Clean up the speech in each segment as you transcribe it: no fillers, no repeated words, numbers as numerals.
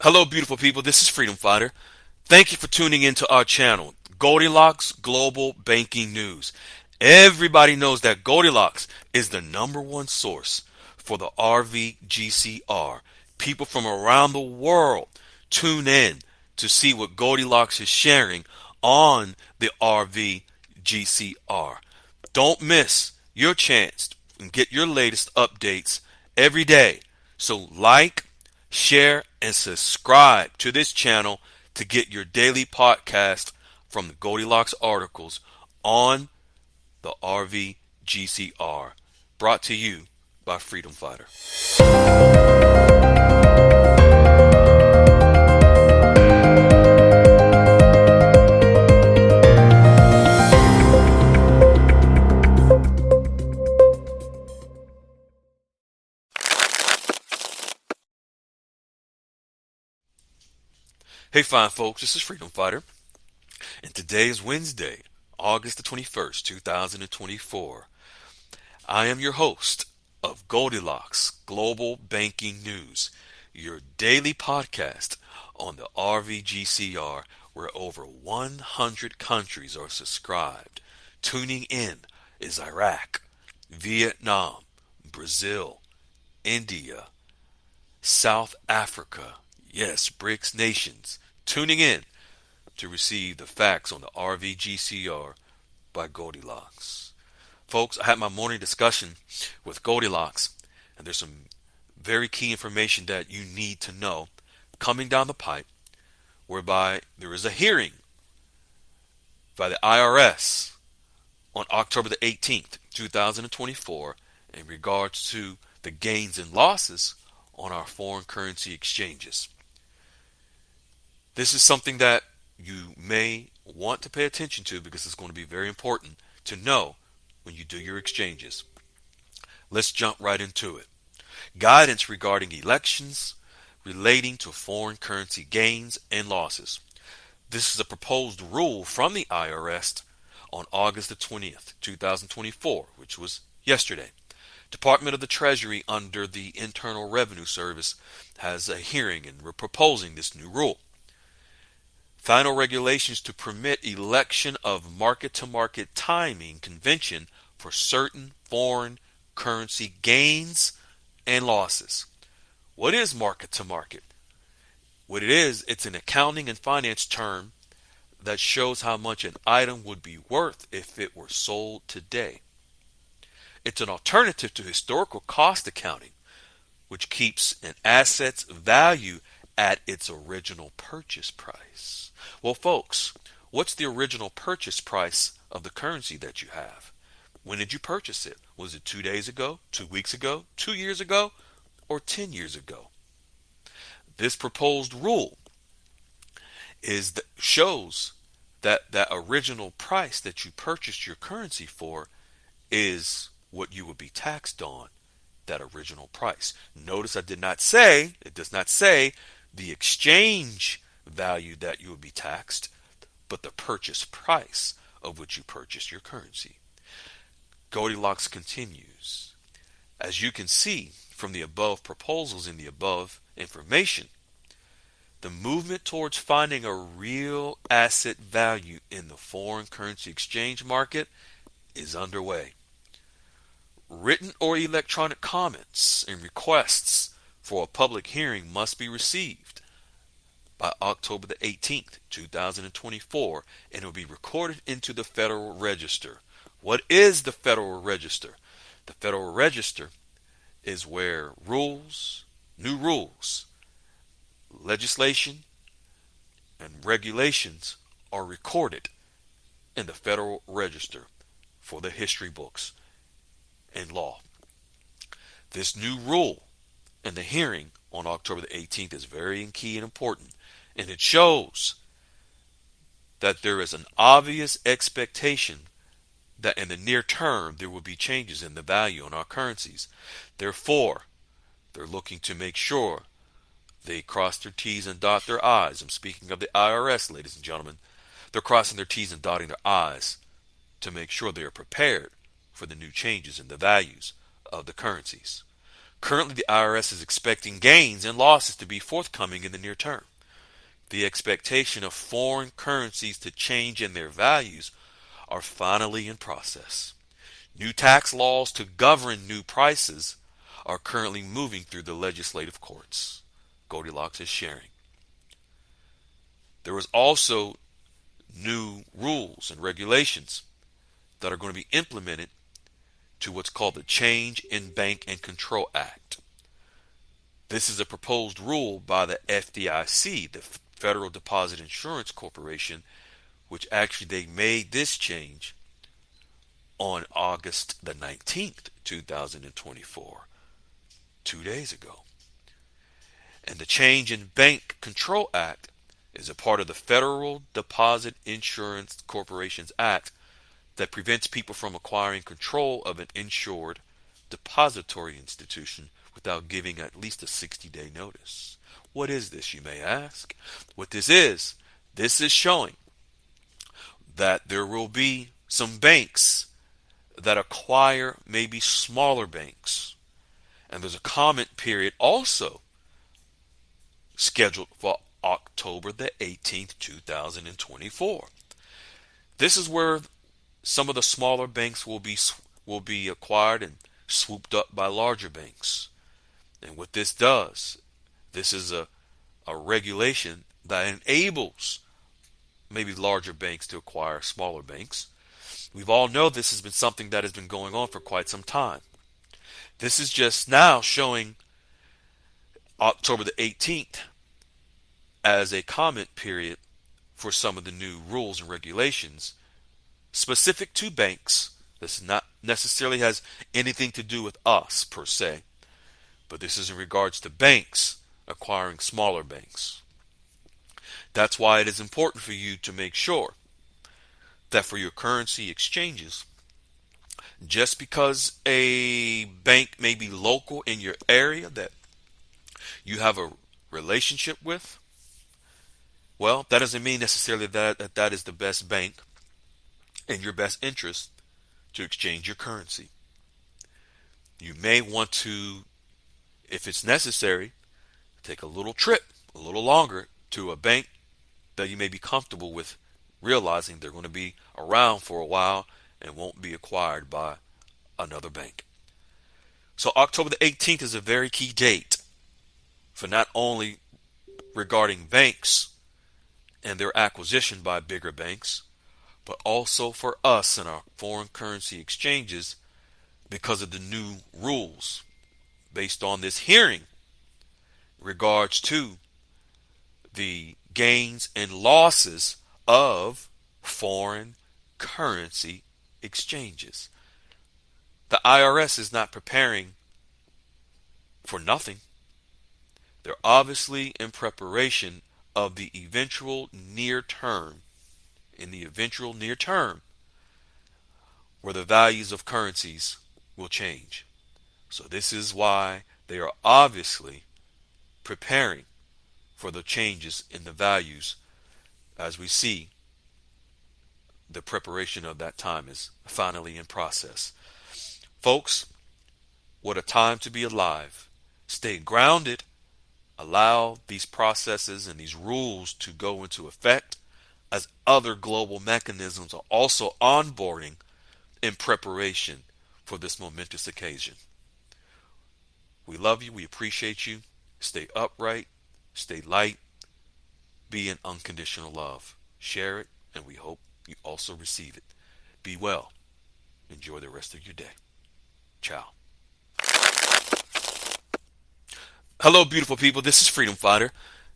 Hello, beautiful people. This is Freedom Fighter. Thank you for tuning into our channel, Goldilocks Global Banking News. Everybody knows that Goldilocks is the #1 source for the RVGCR. People from around the world tune in to see what Goldilocks is sharing on the RVGCR. Don't miss your chance and get your latest updates every day. So like, share, and subscribe to this channel to get your daily podcast from the Goldilocks articles on the RVGCR. Brought to you by Freedom Fighter. Hey, fine folks, this is Freedom Fighter, and today is Wednesday, August the 21st, 2024. I am your host of Goldilocks Global Banking News, your daily podcast on the RVGCR, where over 100 countries are subscribed. Tuning in is Iraq, Vietnam, Brazil, India, South Africa, yes, BRICS nations, tuning in to receive the facts on the RVGCR by Goldilocks. Folks, I had my morning discussion with Goldilocks, and there's some very key information that you need to know coming down the pipe, whereby there is a hearing by the IRS on October the 18th, 2024, in regards to the gains and losses on our foreign currency exchanges. This is something that you may want to pay attention to because it's going to be very important to know when you do your exchanges. Let's jump right into it. Guidance regarding elections relating to foreign currency gains and losses. This is a proposed rule from the IRS on August the 20th, 2024, which was yesterday. Department of the Treasury under the Internal Revenue Service has a hearing, and we're proposing this new rule. Final regulations to permit election of market-to-market timing convention for certain foreign currency gains and losses. What is market-to-market? What it is, it's an accounting and finance term that shows how much an item would be worth if it were sold today. It's an alternative to historical cost accounting, which keeps an asset's value at its original purchase price. Well, folks, what's the original purchase price of the currency that you have? When did you purchase it? Was it 2 days ago, 2 weeks ago, 2 years ago, or 10 years ago? This proposed rule shows that that original price that you purchased your currency for is what you would be taxed on, that original price. Notice it does not say the exchange value that you would be taxed, but the purchase price of which you purchased your currency. Goldilocks continues. As you can see from the above proposals in the above information, the movement towards finding a real asset value in the foreign currency exchange market is underway. Written or electronic comments and requests for a public hearing must be received by October the 18th, 2024, and it will be recorded into the Federal Register. What is the Federal Register? The Federal Register is where new rules, legislation, and regulations are recorded in the Federal Register for the history books and law. This new rule and the hearing on October the 18th is very key and important, and it shows that there is an obvious expectation that in the near term there will be changes in the value on our currencies. Therefore, they're looking to make sure they cross their T's and dot their I's. I'm speaking of the IRS, ladies and gentlemen. They're crossing their T's and dotting their I's to make sure they are prepared for the new changes in the values of the currencies. Currently, the IRS is expecting gains and losses to be forthcoming in the near term. The expectation of foreign currencies to change in their values are finally in process. New tax laws to govern new prices are currently moving through the legislative courts. Goldilocks is sharing. There is also new rules and regulations that are going to be implemented to what's called the Change in Bank and Control Act. This is a proposed rule by the FDIC, the Federal Deposit Insurance Corporation, which actually they made this change on August the 19th, 2024, 2 days ago. And the Change in Bank Control Act is a part of the Federal Deposit Insurance Corporations Act that prevents people from acquiring control of an insured depository institution without giving at least a 60-day notice. What is this, you may ask? What this is showing that there will be some banks that acquire maybe smaller banks. And there's a comment period also scheduled for October the 18th, 2024. This is where some of the smaller banks will be acquired and swooped up by larger banks. And what this does, this is a regulation that enables maybe larger banks to acquire smaller banks. We've all know this has been something that has been going on for quite some time. This is just now showing October the 18th as a comment period for some of the new rules and regulations specific to banks. This not necessarily has anything to do with us per se, but this is in regards to banks acquiring smaller banks. That's why it is important for you to make sure that for your currency exchanges, just because a bank may be local in your area that you have a relationship with, well, that doesn't mean necessarily that is the best bank in your best interest to exchange your currency. You may want to, if it's necessary, take a little trip, a little longer, to a bank that you may be comfortable with, realizing they're going to be around for a while and won't be acquired by another bank. So October the 18th is a very key date for not only regarding banks and their acquisition by bigger banks, but also for us and our foreign currency exchanges because of the new rules based on this hearing in regards to the gains and losses of foreign currency exchanges. The IRS is not preparing for nothing. They're obviously in preparation of the eventual near term, where the values of currencies will change. So this is why they are obviously preparing for the changes in the values as we see the preparation of that time is finally in process. Folks, what a time to be alive. Stay grounded. Allow these processes and these rules to go into effect as other global mechanisms are also onboarding in preparation for this momentous occasion. We love you. We appreciate you. Stay upright. Stay light. Be in unconditional love. Share it, and we hope you also receive it. Be well. Enjoy the rest of your day. Ciao. Hello, beautiful people. This is Freedom Fighter.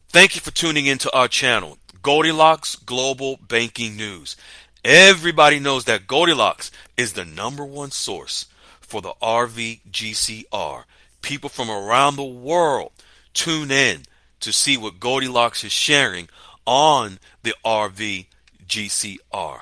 Thank you for tuning into our channel, Goldilocks Global Banking News. Everybody knows that Goldilocks is the #1 source for the RVGCR. People from around the world tune in to see what Goldilocks is sharing on the RVGCR.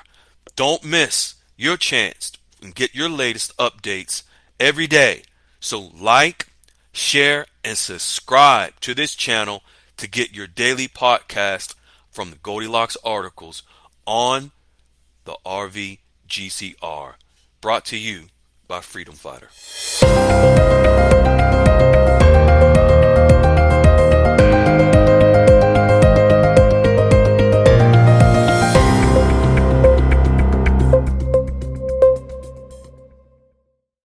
Don't miss your chance and get your latest updates every day. So like, share, and subscribe to this channel to get your daily podcast from the Goldilocks articles on the RVGCR. Brought to you by Freedom Fighter.